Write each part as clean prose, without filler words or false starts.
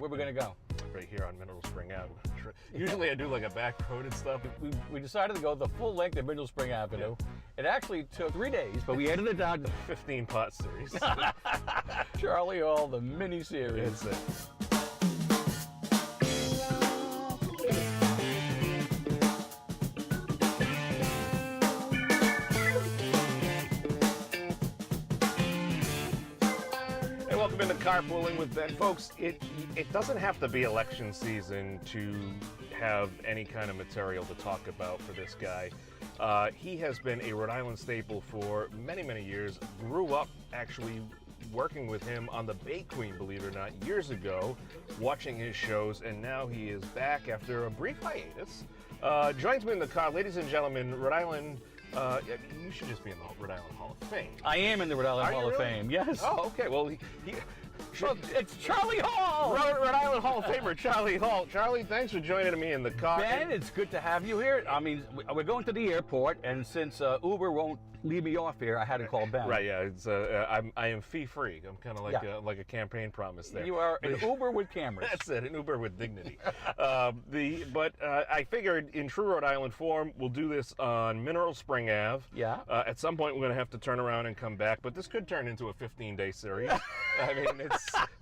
Where are we going to go? Right here on Mineral Spring Avenue. Usually I do like a back road and stuff. We decided to go the full length of Middle Spring Avenue. Yeah. It actually took 3 days, but we edited it down to 15-part series. Charlie Hall, the mini-series. That's it. Welcome into Carpooling with Ben. Folks, it doesn't have to be election season to have any kind of material to talk about for this guy. He has been a Rhode Island staple for many, many years. Grew up actually working with him on the Bay Queen, believe it or not, years ago, watching his shows, and now he is back after a brief hiatus. Joins me in the car, ladies and gentlemen, Rhode Island. You should just be in the Rhode Island Hall of Fame. I am in the Rhode Island Hall of Fame, yes. Oh, okay. Well, well, it's Charlie Hall! Rhode Island Hall of Famer, Charlie Hall. Charlie, thanks for joining me in the car. Ben, it's good to have you here. I mean, we're going to the airport, and since Uber won't leave me off here, I had to call Ben. Right, yeah. It's, I am fee-free. I'm kind of like a campaign promise there. You are an Uber with cameras. That's it, an Uber with dignity. But I figured in true Rhode Island form, we'll do this on Mineral Spring Ave. Yeah. At some point, we're going to have to turn around and come back, but this could turn into a 15-day series. I mean,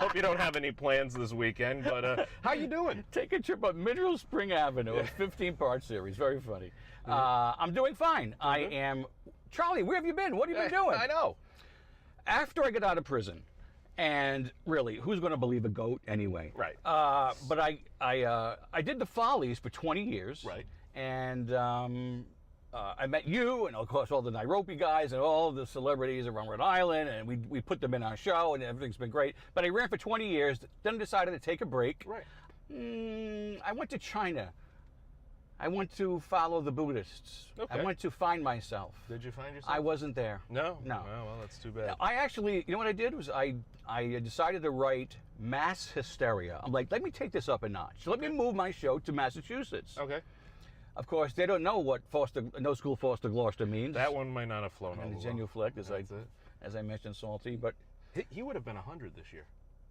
hope you don't have any plans this weekend, but how you doing? Take a trip up Mineral Spring Avenue, a 15-part series. Very funny. I'm doing fine. I am... Charlie, where have you been? What have you been doing? I know. After I get out of prison, and really, who's going to believe a goat anyway? Right. But I did the Follies for 20 years. Right. And I met you, and of course all the Nairobi guys and all the celebrities around Rhode Island, and we put them in our show, and everything's been great. But I ran for 20 years, then decided to take a break. Right. I went to China. I went to follow the Buddhists. Okay. I went to find myself. Did you find yourself? I wasn't there. No? No. Oh, well, that's too bad. I actually, you know what I did was I decided to write mass hysteria. I'm like, let me take this up a notch. Let me move my show to Massachusetts. Okay. Of course, they don't know what No School Foster Gloucester means. That one might not have flown And over the genuflect, well. as I mentioned, salty. But he would have been 100 this year.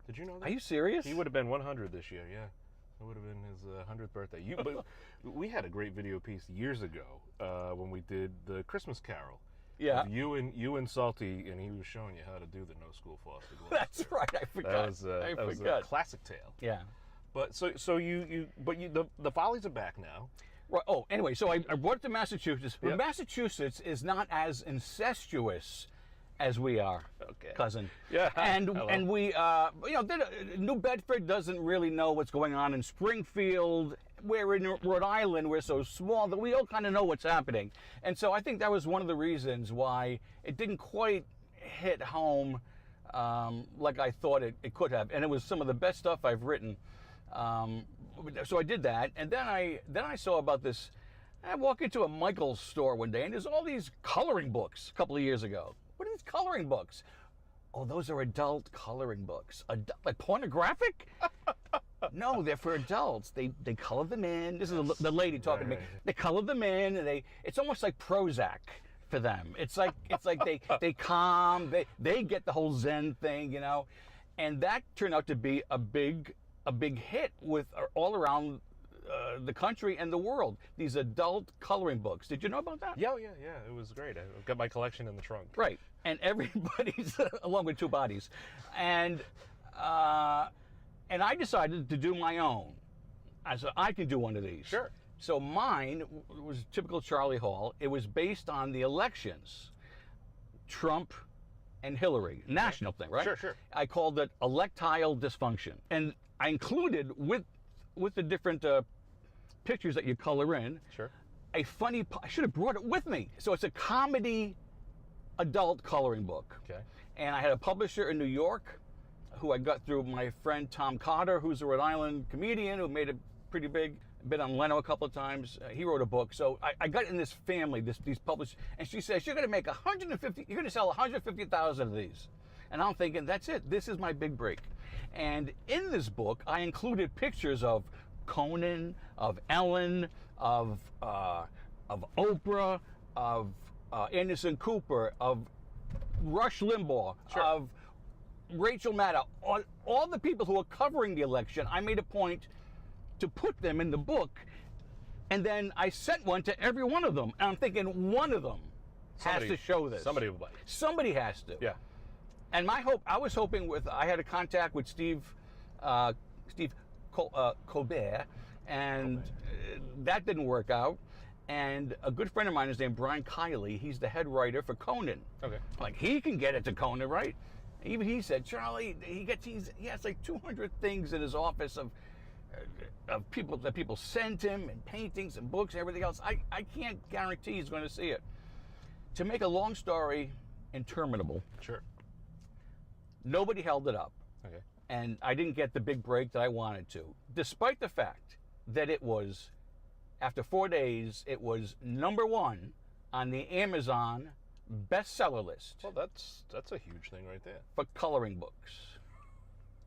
Did you know that? Are you serious? He would have been 100 this year, yeah. It would have been his 100th birthday. But we had a great video piece years ago when we did the Christmas Carol. Yeah. You and Salty, and he was showing you how to do the No School Foster Gloucester. That's right. I forgot. That was a classic tale. Yeah. But so the Follies are back now. Right. Oh, anyway, so I brought it to Massachusetts. But Yep. Massachusetts is not as incestuous as we are, cousin. Yeah. And we, New Bedford doesn't really know what's going on in Springfield. We're in Rhode Island. We're so small that we all kind of know what's happening. And so I think that was one of the reasons why it didn't quite hit home like I thought it could have. And it was some of the best stuff I've written. So I did that, and then I saw about this. I walk into a Michael's store one day, and there's all these coloring books. A couple of years ago. What are these coloring books? Oh, those are adult coloring books. Like pornographic? No, they're for adults. They color them in. This is the lady talking to me. They color them in, and it's almost like Prozac for them. It's like they calm. They get the whole Zen thing, you know, and that turned out to be a big hit with all around the country and the world. These adult coloring books. Did you know about that? Yeah. It was great. I've got my collection in the trunk. Right, and everybody's along with two bodies, and I decided to do my own. I said I can do one of these. Sure. So mine was typical Charlie Hall. It was based on the elections, Trump and Hillary, national thing, right? Sure. I called it Electile Dysfunction, and I included with the different pictures that you color in, Sure. a funny. I should have brought it with me. So it's a comedy adult coloring book. Okay. And I had a publisher in New York who I got through my friend Tom Carter, who's a Rhode Island comedian who made it pretty big. Been on Leno a couple of times. He wrote a book. So I got in this family, these publishers, and she says, you're going to make 150, you're going to sell 150,000 of these. And I'm thinking, that's it. This is my big break. And in this book, I included pictures of Conan, of Ellen, of Oprah, of Anderson Cooper, of Rush Limbaugh, Sure. of Rachel Maddow, all the people who are covering the election, I made a point to put them in the book, and then I sent one to every one of them. And I'm thinking one of them has to show this. Somebody will bite. Somebody has to. Yeah. And my hope, I was hoping I had a contact with Steve Colbert, and that didn't work out. And a good friend of mine is named Brian Kiley. He's the head writer for Conan. Okay. Like, he can get it to Conan, right? Even he said, Charlie, he has like 200 things in his office of people that people sent him, and paintings and books and everything else. I can't guarantee he's going to see it. To make a long story interminable, Sure. nobody held it up. Okay. And I didn't get the big break that I wanted to, despite the fact that it was, after 4 days, it was #1 on the Amazon bestseller list. Well, that's a huge thing right there. For coloring books,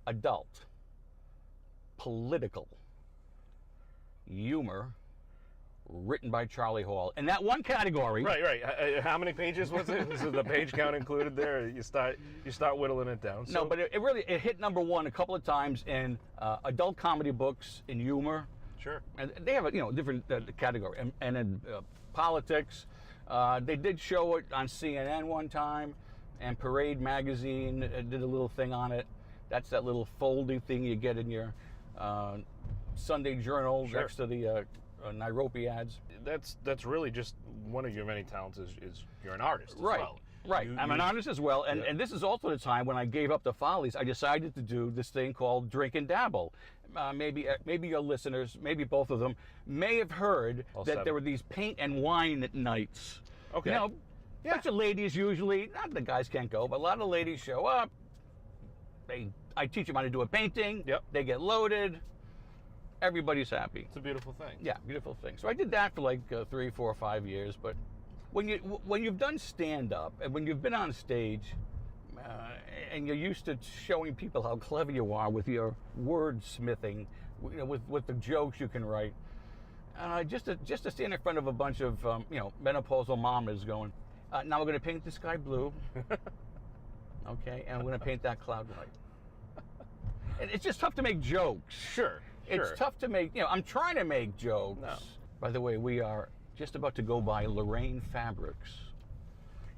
adult, political, humor, written by Charlie Hall. In that one category. Right. How many pages was it? Was the page count included there? You start whittling it down. No, but it really hit #1 a couple of times in adult comedy books, in humor. Sure. And they have a different category, and in politics. They did show it on CNN one time, and Parade magazine did a little thing on it. That's that little foldy thing you get in your Sunday journal next to the Nairobi ads. That's really just one of your many talents is you're an artist as well. Right. I'm an artist as well, and this is also the time when I gave up the Follies. I decided to do this thing called Drink and Dabble. Maybe your listeners, maybe both of them, may have heard that there were these paint and wine nights. Okay. Bunch of ladies usually, not the guys can't go, but a lot of ladies show up. I teach them how to do a painting. Yep. They get loaded. Everybody's happy. It's a beautiful thing. Yeah, beautiful thing. So I did that for like 3, 4, 5 years. But when you've done stand-up and when you've been on stage and you're used to showing people how clever you are with your wordsmithing, with the jokes you can write, just to stand in front of a bunch of menopausal mamas going, now we're going to paint the sky blue, okay, and we're going to paint that cloud white. And it's just tough to make jokes. Sure. It's tough to make, I'm trying to make jokes. No. By the way, we are just about to go by Lorraine Fabrics.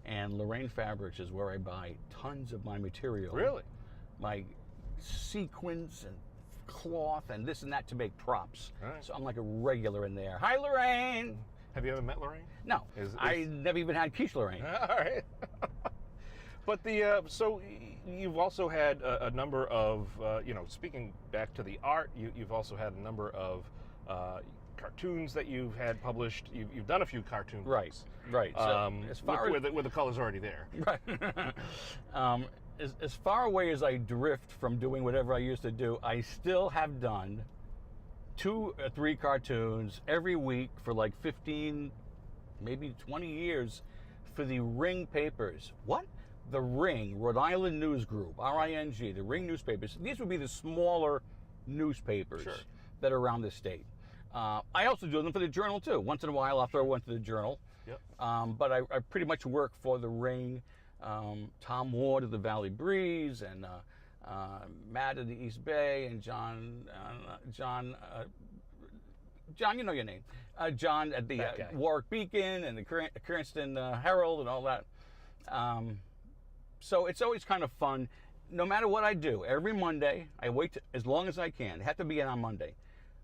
And Lorraine Fabrics is where I buy tons of my material. Really? My sequins and cloth and this and that to make props. All right. So I'm like a regular in there. Hi, Lorraine. Have you ever met Lorraine? No. I never even had quiche Lorraine. All right. But so you've also had a number of, speaking back to the art, you've also had a number of cartoons that you've had published. You've done a few cartoon books. Right. So as far where the color's already there. Right. As far away as I drift from doing whatever I used to do, I still have done 2 or 3 cartoons every week for like 15, maybe 20 years for the Ring papers. What? The Ring, Rhode Island News Group, RING, the Ring newspapers. These would be the smaller newspapers that are around the state. I also do them for the Journal too. Once in a while I'll throw one to the Journal. Yep. But I pretty much work for the Ring, Tom Ward of the Valley Breeze, and Matt of the East Bay, and John, you know your name. John at the Warwick Beacon and the Cranston Herald and all that. So it's always kind of fun. No matter what I do, every Monday, I wait as long as I can. It has to be in on Monday.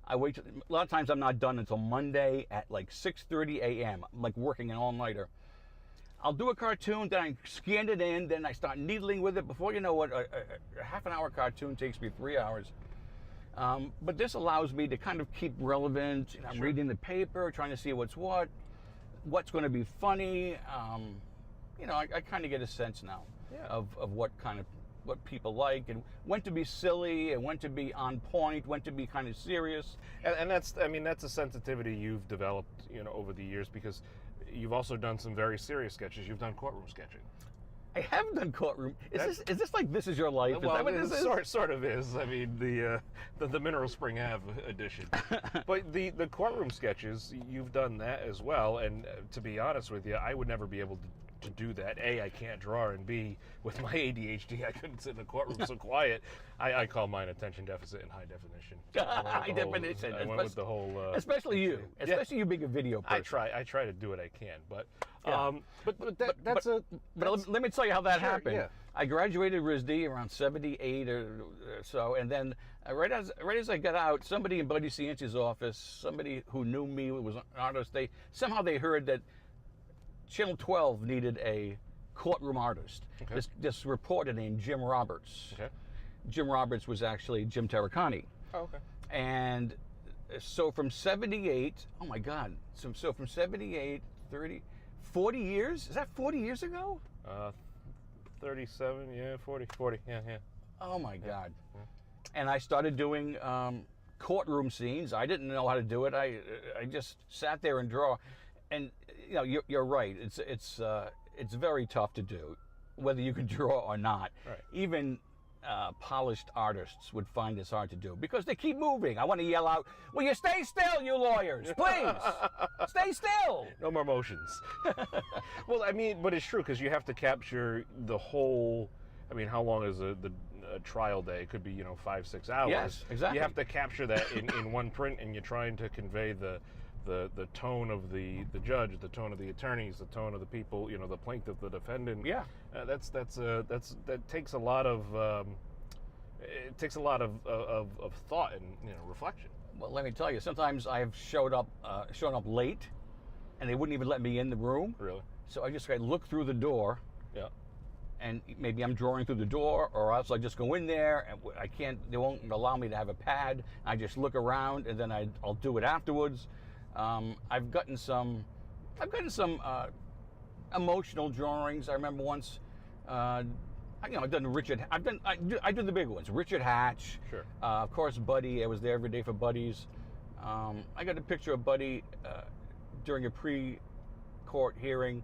I wait. A lot of times I'm not done until Monday at like 6:30 a.m. I'm like working an all-nighter. I'll do a cartoon, then I scan it in, then I start needling with it. Before you know it, a half-an-hour cartoon takes me 3 hours. But this allows me to kind of keep relevant. I'm reading the paper, trying to see what's going to be funny. I kind of get a sense now of what people like, and when to be silly and when to be on point, when to be kind of serious. And that's a sensitivity you've developed, over the years, because you've also done some very serious sketches. You've done courtroom sketching. I have done courtroom. Is this like This Is Your Life? Well, is that what this is? Sort of is. I mean, the Mineral Spring Ave edition. But the courtroom sketches, you've done that as well. And to be honest with you, I would never be able to do that. A, I can't draw, and B, with my ADHD, I couldn't sit in a courtroom so quiet. I call mine attention deficit and high definition. High definition. I went with the whole. Especially you. Especially you being a video person. I try to do what I can, but let me tell you how that Sure, happened. yeah. I graduated RISD around 78 or so, and then right as I got out, somebody in Buddy Cianci's office, somebody who knew me, was an artist, they heard that Channel 12 needed a courtroom artist. Okay. This reporter named Jim Roberts. Okay. Jim Roberts was actually Jim Terracani. Oh, okay. And so from 78, oh my God, so from 78, 30, 40 years? Is that 40 years ago? 37, yeah, 40, yeah. Oh my God. Yeah. And I started doing courtroom scenes. I didn't know how to do it. I just sat there and draw. And you know, you're right. It's very tough to do, whether you can draw or not. Right. Even polished artists would find this hard to do because they keep moving. I want to yell out, "Will you stay still, you lawyers? Please, stay still." No more motions. Well, I mean, but it's true because you have to capture the whole. I mean, how long is a trial day? It could be 5-6 hours. Yes, exactly. You have to capture that in one print, and you're trying to convey the tone of the judge, the tone of the attorneys, the tone of the people, the plaintiff, the defendant. Yeah. That takes a lot of of thought and reflection. Well, let me tell you, sometimes I've shown up late, and they wouldn't even let me in the room. Really? So I just look through the door. Yeah. And maybe I'm drawing through the door, or else I just go in there, and they won't allow me to have a pad. I just look around, and then I'll do it afterwards. I've gotten some emotional drawings. I remember once, I've done Richard. I do the big ones. Richard Hatch. Sure. Of course, Buddy. I was there every day for Buddies. I got a picture of Buddy during a pre-court hearing.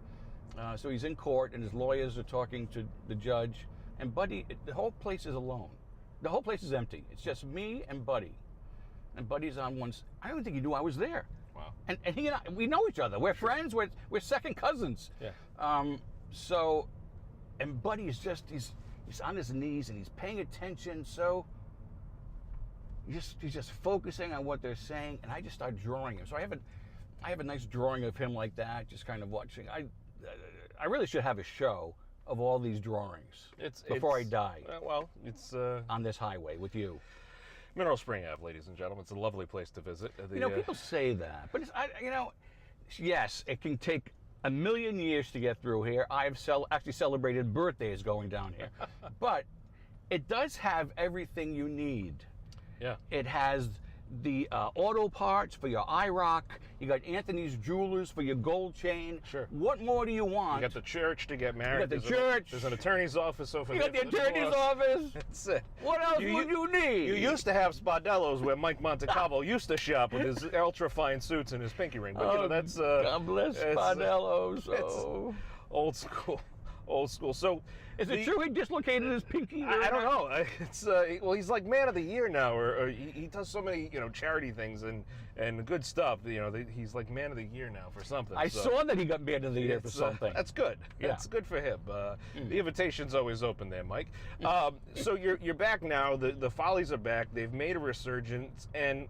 So he's in court, and his lawyers are talking to the judge. And Buddy, the whole place is alone. The whole place is empty. It's just me and Buddy. And Buddy's on one. I don't think he knew I was there. Wow. And he and I, we know each other. We're friends. We're second cousins. Yeah. And Buddy is just he's on his knees and he's paying attention. So he's just focusing on what they're saying, and I just start drawing him. So I have a nice drawing of him like that, just kind of watching. I really should have a show of all these drawings before I die. It's on this highway with you. Mineral Spring Ave, ladies and gentlemen. It's a lovely place to visit. People say that, but yes, it can take a million years to get through here. I've actually celebrated birthdays going down here, but it does have everything you need. Yeah. It has the auto parts for your IROC. You got Anthony's Jewelers for your gold chain. Sure. What more do you want? You got the church to get married. You got the church. There's an attorney's office over there. You got the attorney's office. That's it. What else would you need? You used to have Spadello's where Mike Montecalvo used to shop with his ultra fine suits and his pinky ring. But that's God bless Spadello's. Old school. Old school. So, is it true he dislocated his pinky? I don't know. It's he's like man of the year now, or he does so many charity things and good stuff. He's like man of the year now for something. I saw that he got man of the year for something. That's good. Yeah. That's good for him. The invitation's always open there, Mike. So you're back now. The Follies are back. They've made a resurgence, and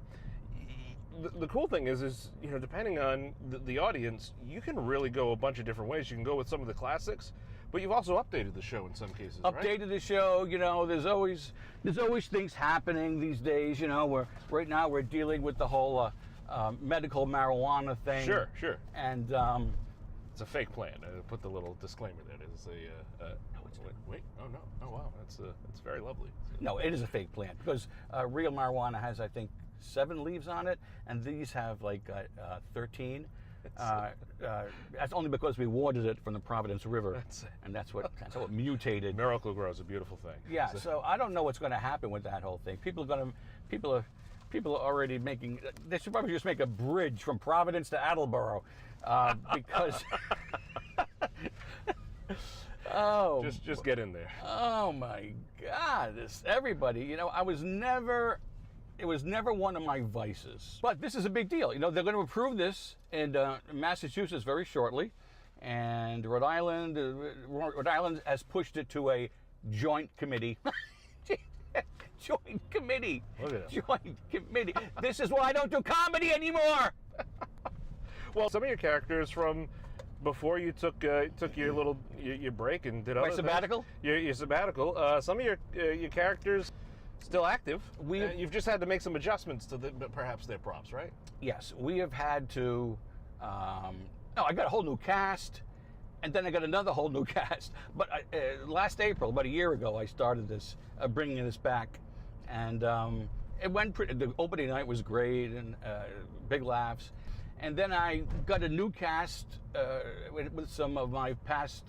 the cool thing is depending on the audience, you can really go a bunch of different ways. You can go with some of the classics. But you've also updated the show in some cases, right? Updated the show, there's always things happening these days, right now we're dealing with the whole medical marijuana thing. Sure. And it's a fake plan. Put the little disclaimer there. It's wait. Oh no. Oh wow. That's very lovely. No, it is a fake plant because real marijuana has, I think, 7 leaves on it, and these have like 13. That's only because we watered it from the Providence River, and that's what mutated. Miracle Grow is a beautiful thing. Yeah, so I don't know what's going to happen with that whole thing. People are already making. They should probably just make a bridge from Providence to Attleboro, because. Just get in there. Oh my God! Everybody, it was never one of my vices. But this is a big deal. They're going to approve this in Massachusetts very shortly. and Rhode Island has pushed it to a joint committee. Joint committee. Look at it. Joint committee. This is why I don't do comedy anymore. Well, some of your characters from before you took your your break and did My other things. sabbatical? Your sabbatical. Some of your characters still active. You've just had to make some adjustments to perhaps their props, right? Yes, we have had to. I got a whole new cast, and then I got another whole new cast. But last April, about a year ago, I started this, bringing this back, and it went pretty. The opening night was great, and big laughs. And then I got a new cast with some of my past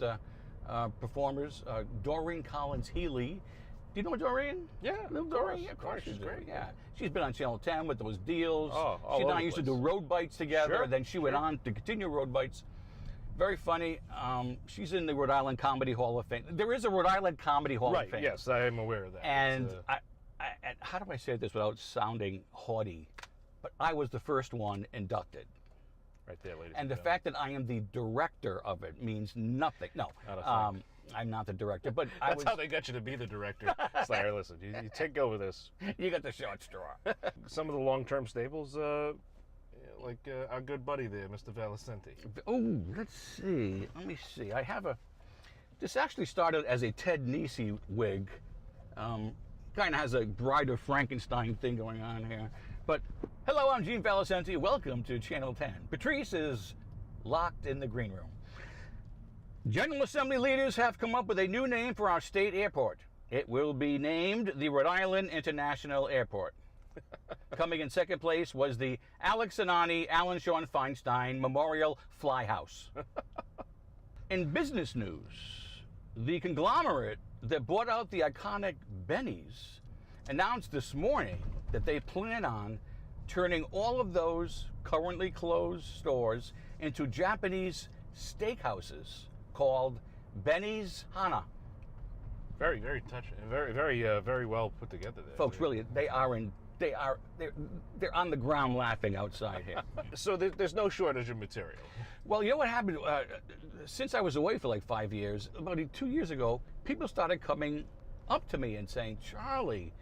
performers, Doreen Collins-Healy. Do you know Doreen? Yeah, Little Doreen? Yeah, of course she's you do. great. Yeah, she's been on Channel 10 with those deals. Oh, all she and over I the used to place. do Road Bites together. Sure, Then she went on to continue Road Bites. Very funny. She's in the Rhode Island Comedy Hall of Fame. There is a Rhode Island Comedy Hall Right. of Fame. Yes, I am aware of that. And and how do I say this without sounding haughty? But I was the first one inducted. right there, ladies. And the fact that I am the director of it means nothing. No, Not a thing. I'm not the director, but That's how they got you to be the director. It's like, listen, you take over this. You got the short straw. Some of the long-term staples, like our good buddy there, Mr. Valicenti. Oh, let's see. Let me see. I have a. This actually started as a Ted Nesi wig. Kind of has a Bride of Frankenstein thing going on here. But hello, I'm Gene Valicenti. Welcome to Channel 10. Patrice is locked in the green room. General Assembly leaders have come up with a new name for our state airport. It will be named the Rhode Island International Airport. Coming in second place was the Alex Anani Alan Sean Feinstein Memorial Flyhouse. In business news, the conglomerate that bought out the iconic Benny's announced this morning that they plan on turning all of those currently closed stores into Japanese steakhouses called Benny's Hana. Very, very touching. Very, very well put together there. Folks, really, they're on the ground laughing outside here. So there's no shortage of material. Well, you know what happened? Since I was away for like 5 years, about 2 years ago, people started coming up to me and saying, "Charlie,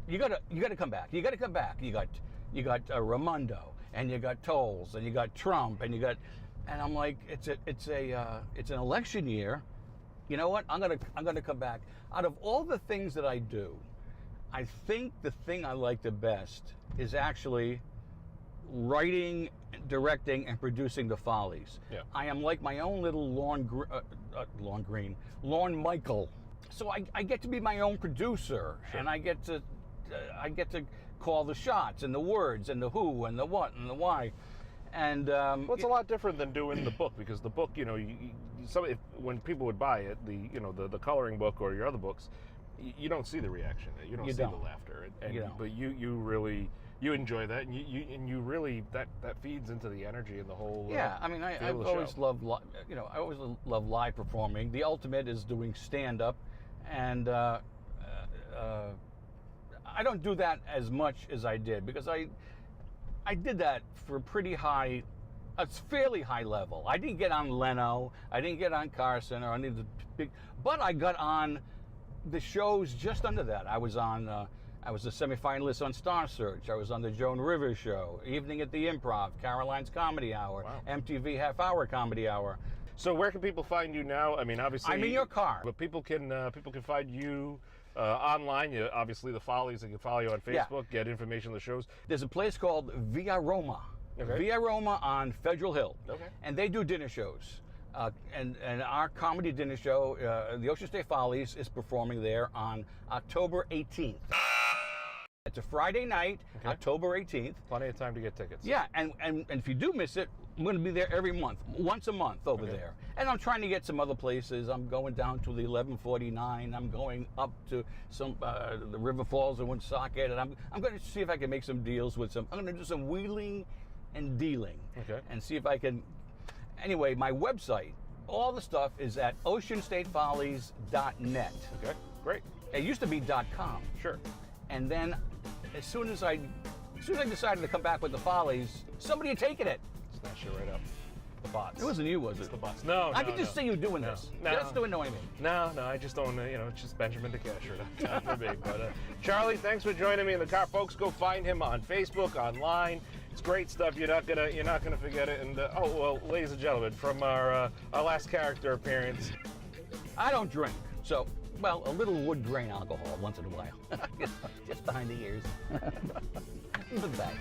you gotta come back. You gotta come back. You got Raimondo, and you got Tolles, and you got Trump, and you got," and I'm like, it's an election year. You know what? I'm gonna come back. Out of all the things that I do, I think the thing I like the best is actually writing, directing, and producing the Follies. Yeah. I am like my own little Lorne Michael. So I get to be my own producer, Sure. and I get to call the shots and the words and the who and the what and the why. And Well, it's a lot different than doing the book, because the book, when people would buy it, the coloring book or your other books, you don't see the reaction, you don't see the laughter, but you really enjoy that, and you really that feeds into the energy and the whole. Yeah, I mean, I've always loved, I always love live performing. The ultimate is doing stand-up, and I don't do that as much as I did, because I did that for a fairly high level. I didn't get on Leno, I didn't get on Carson, or any of the big, but I got on the shows just under that. I was a semifinalist on Star Search. I was on the Joan Rivers Show, Evening at the Improv, Caroline's Comedy Hour, Wow. MTV Half Hour Comedy Hour. So where can people find you now? I mean, obviously, I'm in your car. But people can find you online. Obviously, the Follies. They can follow you on Facebook, get information on the shows. There's a place called Via Roma. Okay. Via Roma on Federal Hill. Okay. And they do dinner shows. And our comedy dinner show, the Ocean State Follies, is performing there on October 18th. It's a Friday night, Okay. October 18th. Plenty of time to get tickets. Yeah, and if you do miss it, I'm going to be there every month, once a month over Okay. there. And I'm trying to get some other places. I'm going down to the 1149. I'm going up to some the River Falls in Woonsocket, and I'm going to see if I can make some deals with some. I'm going to do some wheeling and dealing, Okay. and see if I can. Anyway, my website, all the stuff is at oceanstatefollies.net. Okay. Great. It used to be .com. Sure. And then, as soon as I decided to come back with the Follies, somebody had taken it. Snatch it right up. The bots. It wasn't you, was It's it? the bots. No, I could just see you doing this. No. Just to annoy me. No, I just don't, it's just Benjamin DeCasher for me. But Charlie, thanks for joining me in the car. Folks, go find him on Facebook, online. It's great stuff. You're not gonna forget it. And oh well, ladies and gentlemen, from our last character appearance. I don't drink, so well, a little wood grain alcohol once in a while, just behind the ears. Bye.